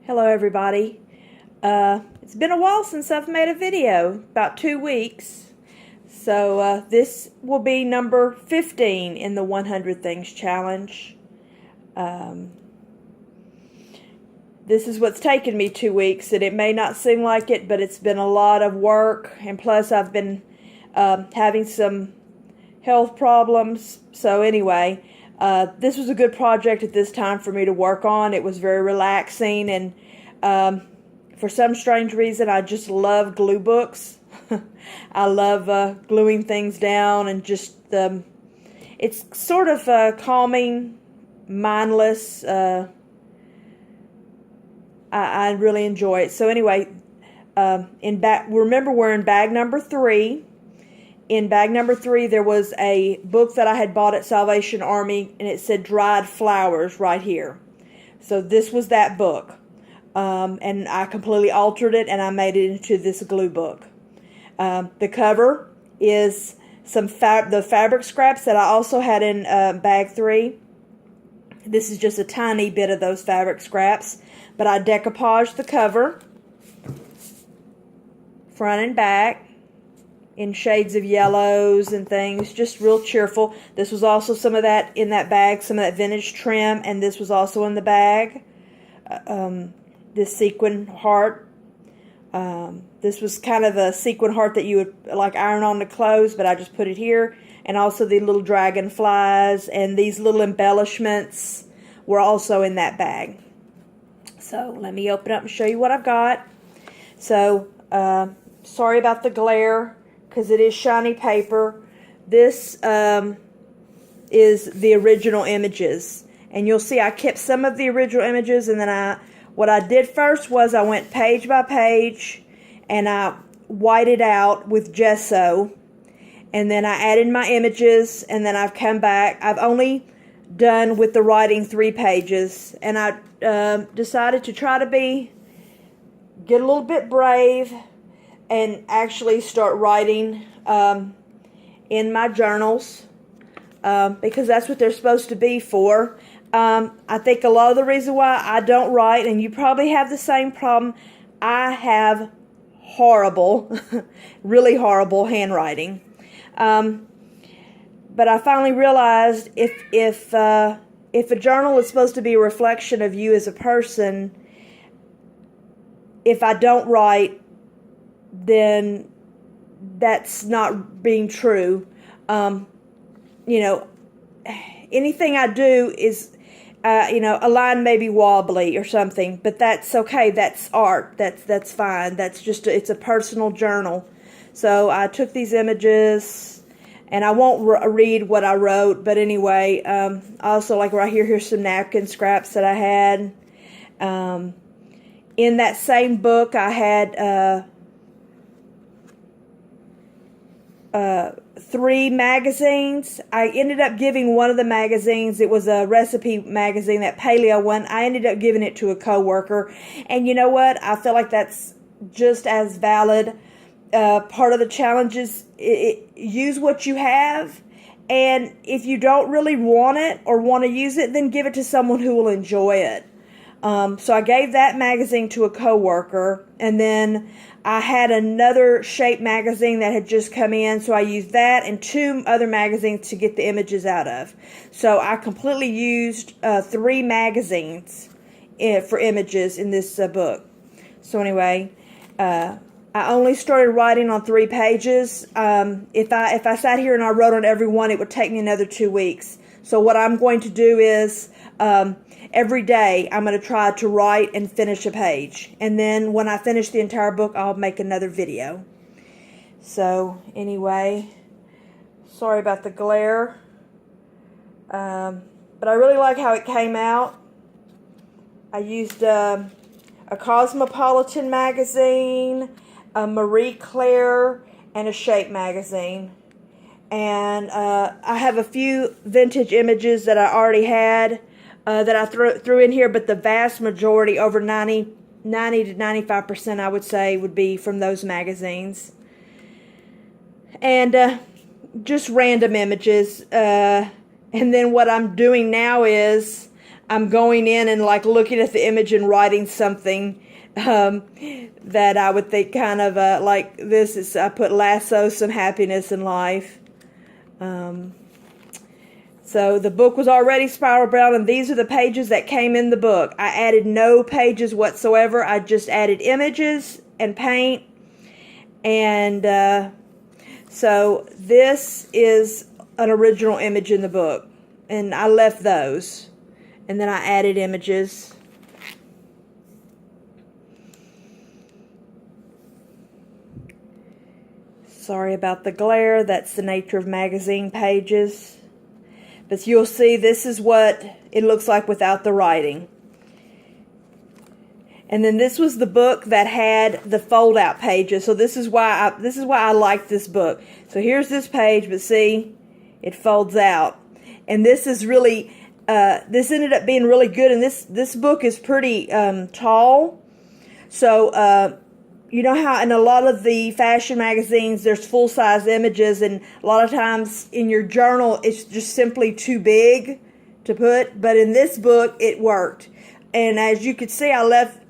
Hello everybody. It's been a while since I've made a video, about 2 weeks. So this will be number 15 in the 100 Things Challenge. This is what's taken me 2 weeks, and it may not seem like it, but it's been a lot of work, and plus I've been having some health problems. So anyway, this was a good project at this time for me to work on. It was very relaxing, and for some strange reason, I just love glue books. I love gluing things down, and just it's sort of calming, mindless. I really enjoy it. So anyway, remember we're in bag number 3. In bag number 3, there was a book that I had bought at Salvation Army, and it said dried flowers right here. So this was that book. And I completely altered it, and I made it into this glue book. The cover is the fabric scraps that I also had in bag 3. This is just a tiny bit of those fabric scraps, but I decoupaged the cover, front and back, in shades of yellows and things, just real cheerful. This was also some of that in that bag, some of that vintage trim, and this was also in the bag. This sequin heart. This was kind of a sequin heart that you would like iron on the clothes, but I just put it here. And also the little dragonflies and these little embellishments were also in that bag. So let me open up and show you what I've got. So sorry about the glare, because it is shiny paper. This is the original images. And you'll see I kept some of the original images, and then what I did first was I went page by page, and I whited out with gesso, and then I added my images, and then I've come back. I've only done with the writing 3 pages, and I decided to try to get a little bit brave and actually start writing in my journals, because that's what they're supposed to be for. I think a lot of the reason why I don't write, and you probably have the same problem, I have horrible, really horrible handwriting. But I finally realized if a journal is supposed to be a reflection of you as a person, if I don't write, then that's not being true. You know, anything I do is, a line may be wobbly or something, but that's okay. That's art. That's fine. That's just, it's a personal journal. So I took these images, and I won't read what I wrote, but anyway, also like right here, here's some napkin scraps that I had. In that same book, I had 3 magazines. I ended up giving one of the magazines, it was a recipe magazine, that paleo one, I ended up giving it to a coworker. And you know what? I feel like that's just as valid. Part of the challenge is use what you have, and if you don't really want it or want to use it, then give it to someone who will enjoy it. So I gave that magazine to a coworker, and then I had another shape magazine that had just come in, so I used that and 2 other magazines to get the images out of. So I completely used 3 magazines for images in this book. So anyway, I only started writing on 3 pages. If I sat here and I wrote on every one, it would take me another 2 weeks. So what I'm going to do is every day I'm going to try to write and finish a page. And then when I finish the entire book, I'll make another video. So anyway, sorry about the glare. But I really like how it came out. I used a Cosmopolitan magazine, a Marie Claire, and a Shape magazine. And I have a few vintage images that I already had that I threw in here, but the vast majority, over 90 to 95%, I would say, would be from those magazines. And just random images. And then what I'm doing now is I'm going in and like looking at the image and writing something that I would think kind of like this is, I put lasso some happiness in life. So the book was already spiral bound, and these are the pages that came in the book. I added no pages whatsoever. I just added images and paint. And so this is an original image in the book, and I left those. And then I added images. Sorry about the glare. That's the nature of magazine pages. But you'll see this is what it looks like without the writing. And then this was the book that had the fold-out pages. So this is why I like this book. So here's this page, but see, it folds out. And this is really this ended up being really good. And this book is pretty tall. So you know how in a lot of the fashion magazines there's full-size images, and a lot of times in your journal it's just simply too big to put, but in this book it worked. And as you could see, I left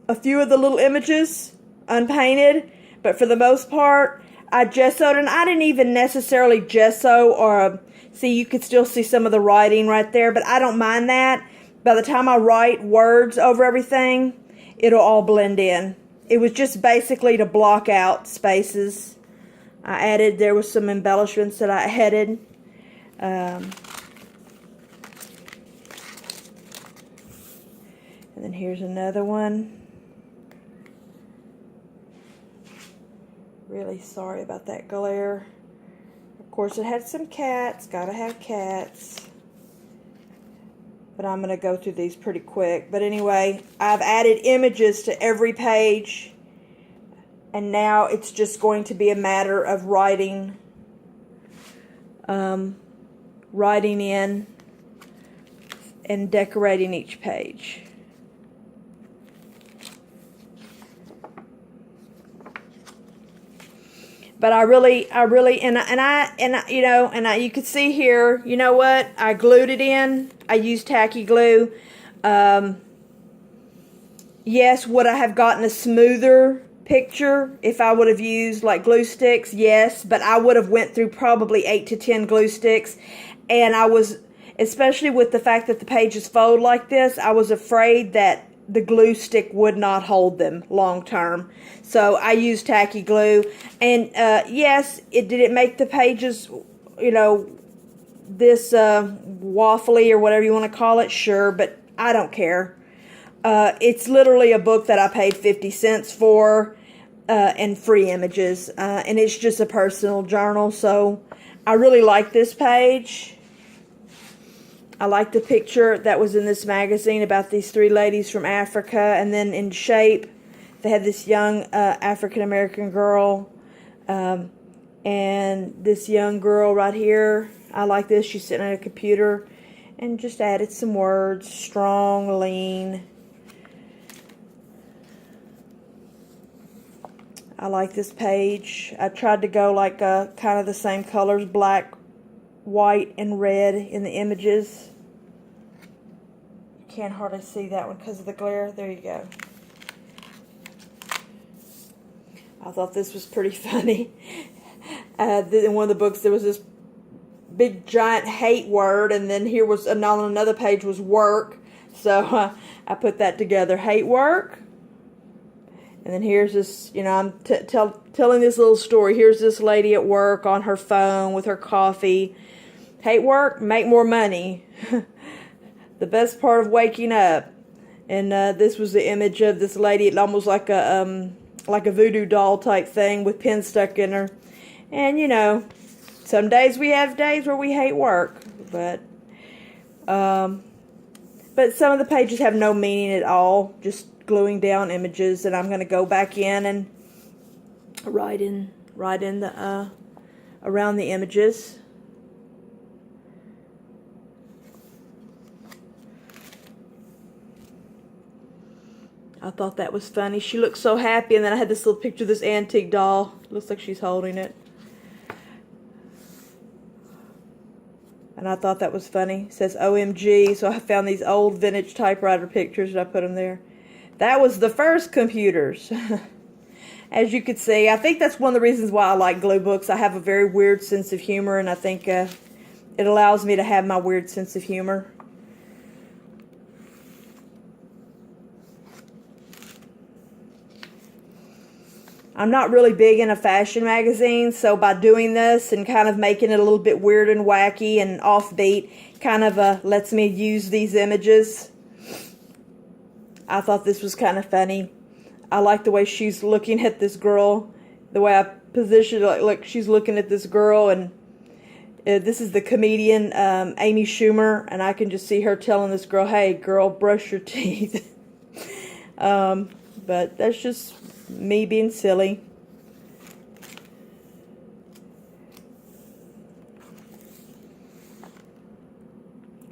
a few of the little images unpainted, but for the most part I gessoed, and I didn't even necessarily gesso or see, you could still see some of the writing right there, but I don't mind that. By the time I write words over everything, it'll all blend in. It was just basically to block out spaces. There was some embellishments that I added. And then here's another one. Really sorry about that glare. Of course, it had some cats. Gotta have cats. But I'm going to go through these pretty quick. But anyway, I've added images to every page. And now it's just going to be a matter of writing in and decorating each page. But you could see here, you know what? I glued it in. I used tacky glue. Yes, would I have gotten a smoother picture if I would have used like glue sticks? Yes, but I would have went through probably 8 to 10 glue sticks. And I was, especially with the fact that the pages fold like this, I was afraid that the glue stick would not hold them long term. So I used tacky glue. And yes, did it make the pages, you know, this waffly or whatever you want to call it? Sure, but I don't care. It's literally a book that I paid 50 cents for and free images. And it's just a personal journal. So I really like this page. I like the picture that was in this magazine about these 3 ladies from Africa. And then in Shape, they had this young African-American girl. And this young girl right here. I like this. She's sitting at a computer. And just added some words. Strong, lean. I like this page. I tried to go like kind of the same colors. Black, white, and red in the images. You can't hardly see that one because of the glare. There you go. I thought this was pretty funny. In one of the books there was this big giant hate word, and then here was on another page was work. So I put that together. Hate work. And then here's this, you know, I'm telling this little story. Here's this lady at work on her phone with her coffee. Hate work, make more money. The best part of waking up. And this was the image of this lady. It almost like a voodoo doll type thing with pins stuck in her. And, you know, some days we have days where we hate work. But some of the pages have no meaning at all. Just gluing down images, and I'm going to go back in and write in the around the images. I thought that was funny. She looked so happy, and then I had this little picture of this antique doll. Looks like she's holding it. And And I thought that was funny. It says OMG. So I found these old vintage typewriter pictures and I put them there. That was the first computers. As you could see, I think that's one of the reasons why I like glue books. I have a very weird sense of humor, and I think it allows me to have my weird sense of humor. I'm not really big into fashion magazines, so by doing this and kind of making it a little bit weird and wacky and offbeat, kind of lets me use these images. I thought this was kind of funny. I like the way she's looking at this girl, the way I positioned it, like she's looking at this girl, and this is the comedian Amy Schumer, and I can just see her telling this girl, hey girl, brush your teeth. But that's just me being silly.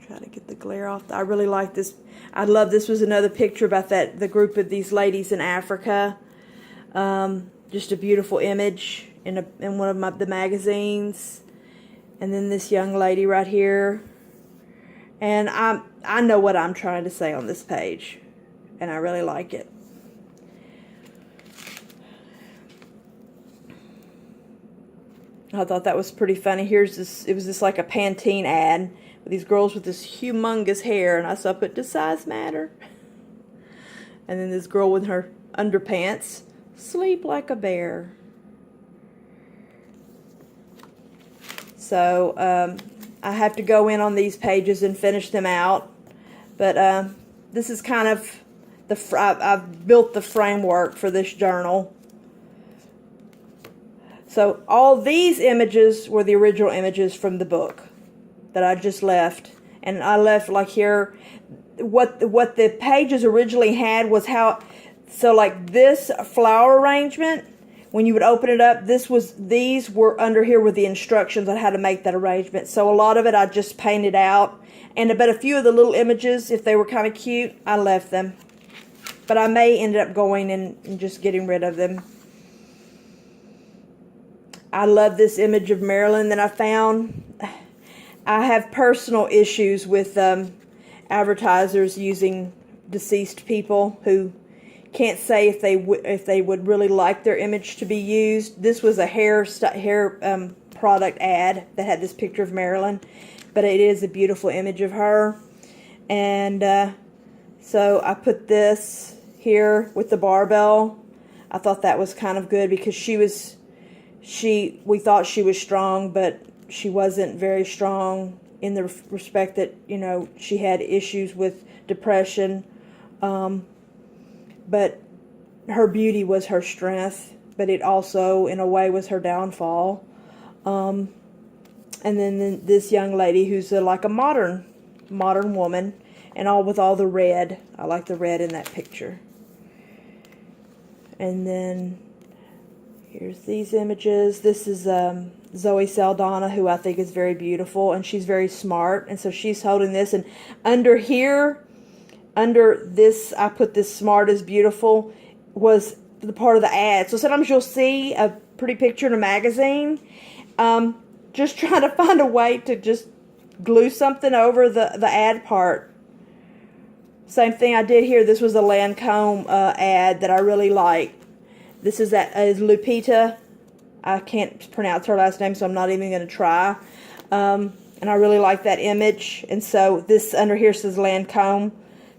Try to get the glare off. I really like this. I love this. Was another picture about the group of these ladies in Africa. Just a beautiful image in one of the magazines. And then this young lady right here. And I know what I'm trying to say on this page, and I really like it. I thought that was pretty funny. Here's this. It was just like a Pantene ad with these girls with this humongous hair, and I put, does size matter? And then this girl with her underpants, sleep like a bear. So I have to go in on these pages and finish them out. But this is kind of I've built the framework for this journal. So all these images were the original images from the book that I just left. And I left like here, what the pages originally had was how, so like this flower arrangement, when you would open it up, these were under here with the instructions on how to make that arrangement. So a lot of it I just painted out. And but a few of the little images, if they were kind of cute, I left them. But I may end up going and just getting rid of them. I love this image of Marilyn that I found. I have personal issues with advertisers using deceased people who can't say if they would really like their image to be used. This was a hair product ad that had this picture of Marilyn, but it is a beautiful image of her. And so I put this here with the barbell. I thought that was kind of good because we thought she was strong, but she wasn't very strong in the respect that, you know, she had issues with depression. But her beauty was her strength, but it also, in a way, was her downfall. And then this young lady who's like a modern woman, and with all the red. I like the red in that picture. And then here's these images. This is Zoe Saldana, who I think is very beautiful, and she's very smart. And so she's holding this, and under here, under this, I put this smart is beautiful, was the part of the ad. So sometimes you'll see a pretty picture in a magazine. Just trying to find a way to just glue something over the ad part. Same thing I did here. This was a Lancome ad that I really liked. This is Lupita. I can't pronounce her last name, so I'm not even going to try. And I really like that image. And so this under here says Lancome.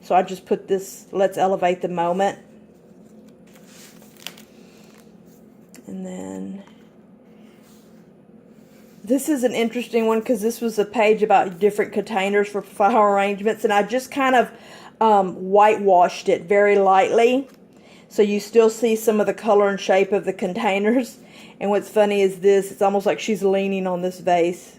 So I just put this, let's elevate the moment. And then this is an interesting one because this was a page about different containers for flower arrangements. And I just kind of whitewashed it very lightly. So you still see some of the color and shape of the containers. And what's funny is this, it's almost like she's leaning on this vase.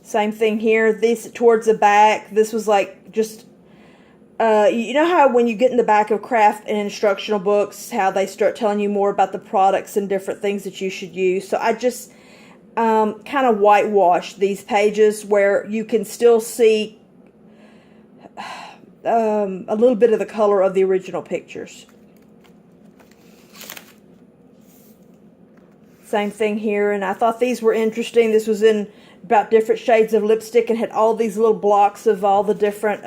Same thing here. This towards the back, this was like just, you know how when you get in the back of craft and instructional books, how they start telling you more about the products and different things that you should use. So I just kind of whitewashed these pages where you can still see a little bit of the color of the original pictures. Same thing here, and I thought these were interesting. This was in about different shades of lipstick and had all these little blocks of all the different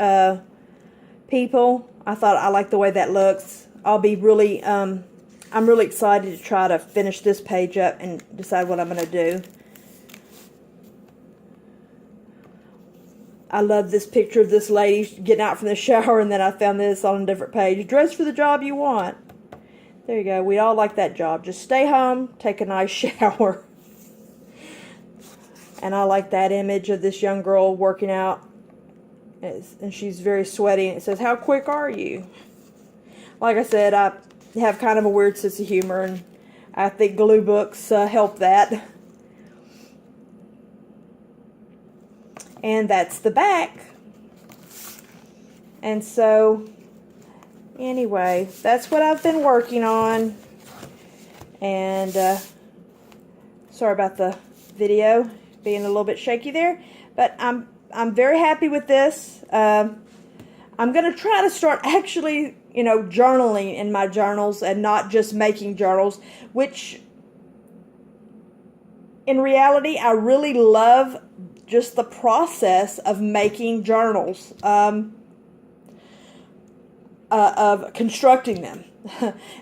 people. I thought I like the way that looks. I'll be really, I'm really excited to try to finish this page up and decide what I'm going to do. I love this picture of this lady getting out from the shower, and then I found this on a different page. Dress for the job you want. There you go. We all like that job. Just stay home, take a nice shower. And I like that image of this young girl working out. And she's very sweaty. And it says, "How quick are you?" Like I said, I have kind of a weird sense of humor, and I think glue books help that. And that's the back. And so, anyway, that's what I've been working on. And sorry about the video being a little bit shaky there, but I'm very happy with this. I'm going to try to start actually, you know, journaling in my journals and not just making journals, which in reality I really love just the process of making journals, of constructing them.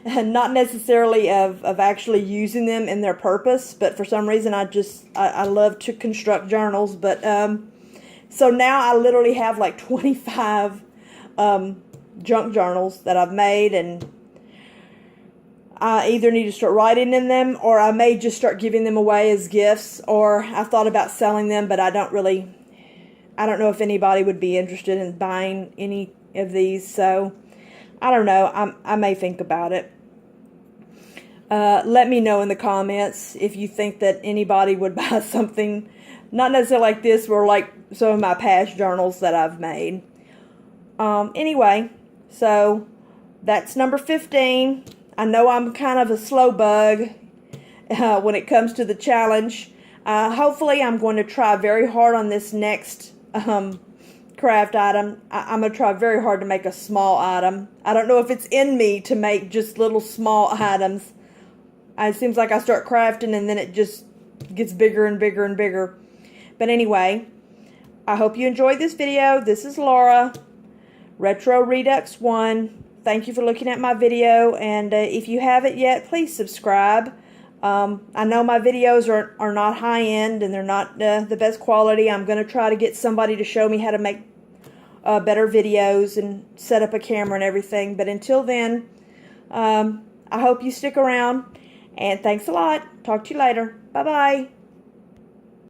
And not necessarily of actually using them in their purpose, but for some reason I love to construct journals. But so now I literally have like 25 junk journals that I've made, and I either need to start writing in them, or I may just start giving them away as gifts, or I thought about selling them, but I don't know if anybody would be interested in buying any of these, so I don't know. I may think about it. Let me know in the comments if you think that anybody would buy something, not necessarily like this, or like some of my past journals that I've made. Anyway, so that's number 15. I know I'm kind of a slow bug when it comes to the challenge. Hopefully I'm going to try very hard on this next craft item. I'm going to try very hard to make a small item. I don't know if it's in me to make just little small items. It seems like I start crafting and then it just gets bigger and bigger and bigger. But anyway, I hope you enjoyed this video. This is Laura, Retro Redux 1. Thank you for looking at my video, and if you haven't yet, please subscribe. I know my videos are not high-end and they're not the best quality. I'm going to try to get somebody to show me how to make better videos and set up a camera and everything. But until then, I hope you stick around, and thanks a lot. Talk to you later. Bye-bye.